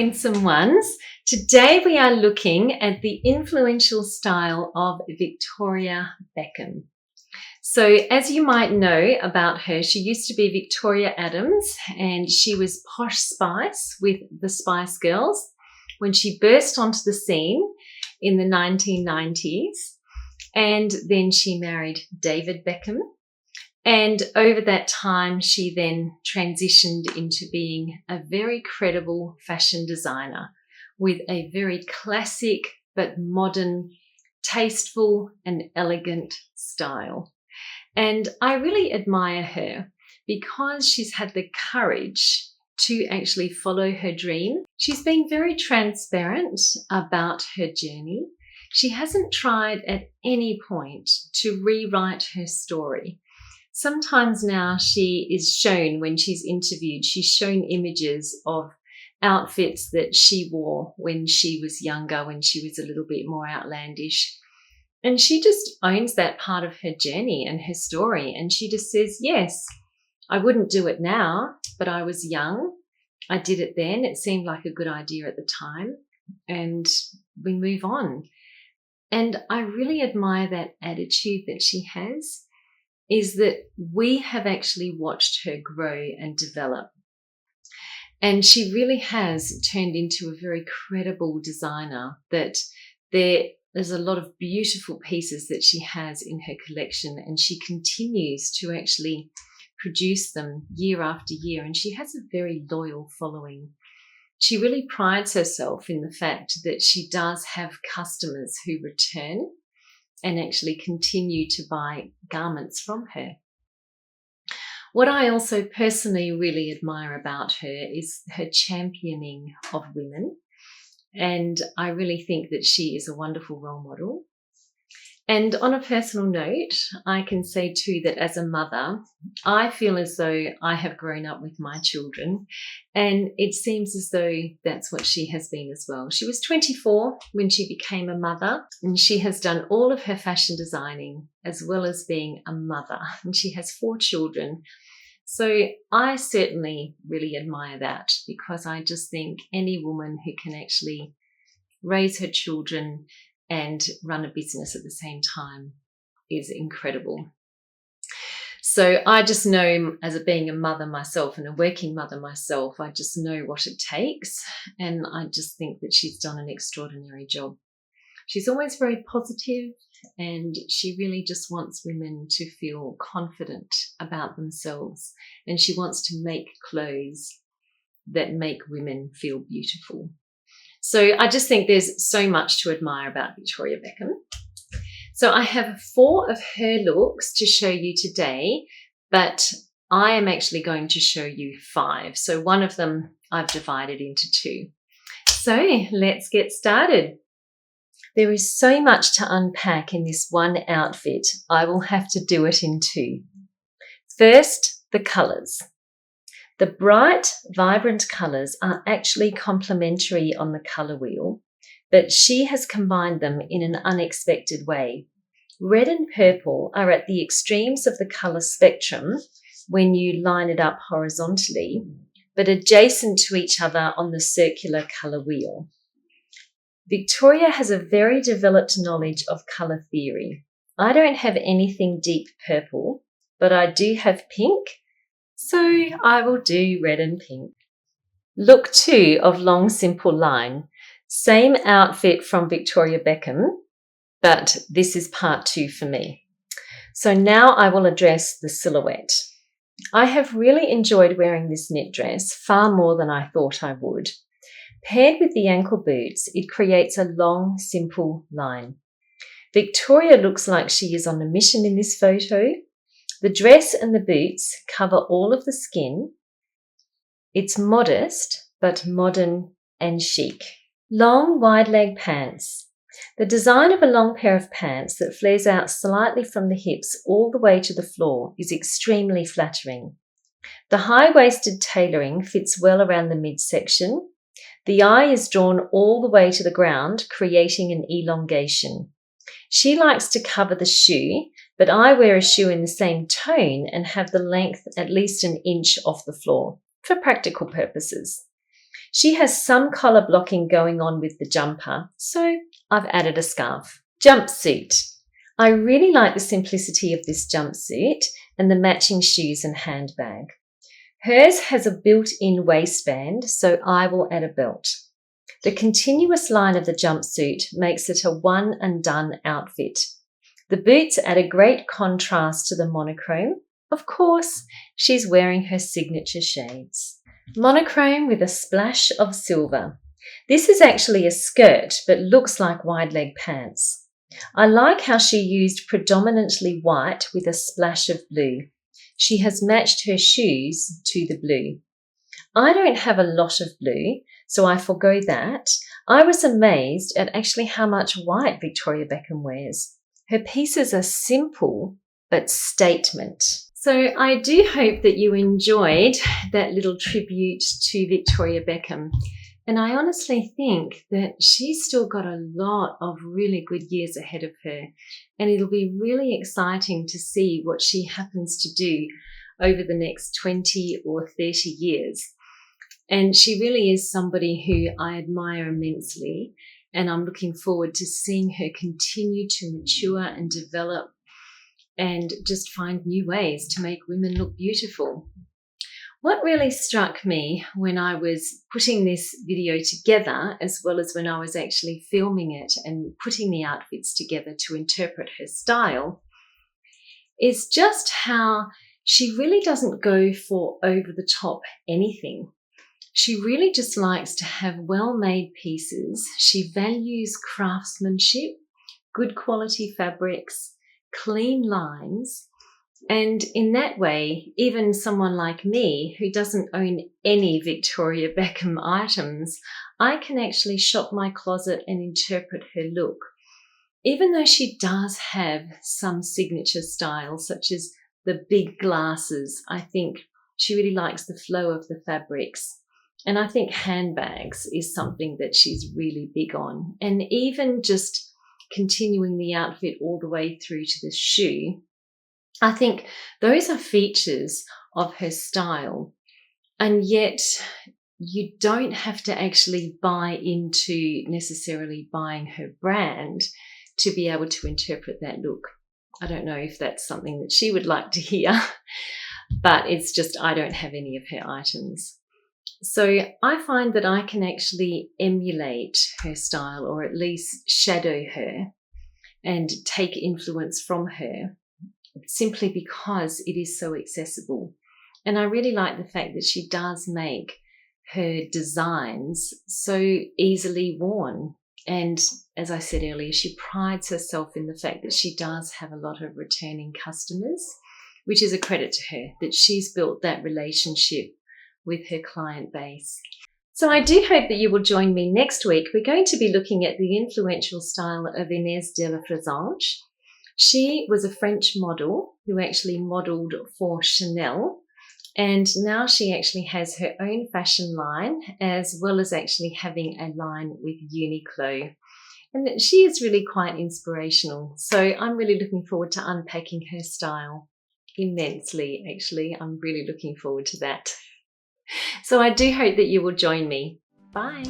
winsome ones. Today we are looking at the influential style of Victoria Beckham. So as you might know about her, she used to be Victoria Adams and she was Posh Spice with the Spice Girls when she burst onto the scene in the 1990s. And then she married David Beckham. And over that time, she then transitioned into being a very credible fashion designer with a very classic but modern, tasteful and elegant style. And I really admire her because she's had the courage to actually follow her dream. She's been very transparent about her journey. She hasn't tried at any point to rewrite her story. Sometimes now she is shown, when she's interviewed, she's shown images of outfits that she wore when she was younger, when she was a little bit more outlandish. And she just owns that part of her journey and her story. And she just says, yes, I wouldn't do it now, but I was young. I did it then. It seemed like a good idea at the time. And we move on. And I really admire that attitude that she has, is that we have actually watched her grow and develop. And she really has turned into a very credible designer, that there's a lot of beautiful pieces that she has in her collection, and she continues to actually produce them year after year. And she has a very loyal following. She really prides herself in the fact that she does have customers who return and actually continue to buy garments from her. What I also personally really admire about her is her championing of women. And I really think that she is a wonderful role model. And on a personal note, I can say too that as a mother, I feel as though I have grown up with my children, and it seems as though that's what she has been as well. She was 24 when she became a mother, and she has done all of her fashion designing as well as being a mother, and she has 4 children. So I certainly really admire that, because I just think any woman who can actually raise her children and run a business at the same time is incredible. So I just know, as being a mother myself and a working mother myself, I just know what it takes. And I just think that she's done an extraordinary job. She's always very positive, and she really just wants women to feel confident about themselves. And she wants to make clothes that make women feel beautiful. So I just think there's so much to admire about Victoria Beckham. So I have 4 of her looks to show you today, but I am actually going to show you 5. So one of them I've divided into 2. So let's get started. There is so much to unpack in this one outfit. I will have to do it in 2. First, the colours. The bright, vibrant colours are actually complementary on the colour wheel, but she has combined them in an unexpected way. Red and purple are at the extremes of the colour spectrum when you line it up horizontally, but adjacent to each other on the circular colour wheel. Victoria has a very developed knowledge of colour theory. I don't have anything deep purple, but I do have pink, so I will do red and pink. Look 2 of Long Simple Line. Same outfit from Victoria Beckham, but this is part 2 for me. So now I will address the silhouette. I have really enjoyed wearing this knit dress, far more than I thought I would. Paired with the ankle boots, it creates a long, simple line. Victoria looks like she is on a mission in this photo. The dress and the boots cover all of the skin. It's modest, but modern and chic. Long, wide leg pants. The design of a long pair of pants that flares out slightly from the hips all the way to the floor is extremely flattering. The high-waisted tailoring fits well around the midsection. The eye is drawn all the way to the ground, creating an elongation. She likes to cover the shoe, but I wear a shoe in the same tone and have the length at least an inch off the floor for practical purposes. She has some collar blocking going on with the jumper, so I've added a scarf. Jumpsuit. I really like the simplicity of this jumpsuit and the matching shoes and handbag. Hers has a built-in waistband, so I will add a belt. The continuous line of the jumpsuit makes it a one and done outfit. The boots add a great contrast to the monochrome. Of course, she's wearing her signature shades. Monochrome with a splash of silver. This is actually a skirt, but looks like wide leg pants. I like how she used predominantly white with a splash of blue. She has matched her shoes to the blue. I don't have a lot of blue, so I forgo that. I was amazed at actually how much white Victoria Beckham wears. Her pieces are simple, but statement. So I do hope that you enjoyed that little tribute to Victoria Beckham. And I honestly think that she's still got a lot of really good years ahead of her. And it'll be really exciting to see what she happens to do over the next 20 or 30 years. And she really is somebody who I admire immensely. And I'm looking forward to seeing her continue to mature and develop and just find new ways to make women look beautiful. What really struck me when I was putting this video together, as well as when I was actually filming it and putting the outfits together to interpret her style, is just how she really doesn't go for over-the-top anything. She really just likes to have well-made pieces. She values craftsmanship, good quality fabrics, clean lines. And in that way, even someone like me who doesn't own any Victoria Beckham items, I can actually shop my closet and interpret her look. Even though she does have some signature styles, such as the big glasses, I think she really likes the flow of the fabrics. And I think handbags is something that she's really big on. And even just continuing the outfit all the way through to the shoe, I think those are features of her style, and yet you don't have to actually buy into necessarily buying her brand to be able to interpret that look. I don't know if that's something that she would like to hear, but it's just I don't have any of her items. So I find that I can actually emulate her style, or at least shadow her and take influence from her, simply because it is so accessible. And I really like the fact that she does make her designs so easily worn. And as I said earlier, she prides herself in the fact that she does have a lot of returning customers, which is a credit to her, that she's built that relationship with her client base. So I do hope that you will join me next week. We're going to be looking at the influential style of Inès de la Frésange. She was a French model who actually modeled for Chanel, and now she actually has her own fashion line, as well as actually having a line with Uniqlo. And she is really quite inspirational. So I'm really looking forward to unpacking her style immensely, actually. I'm really looking forward to that. So I do hope that you will join me. Bye.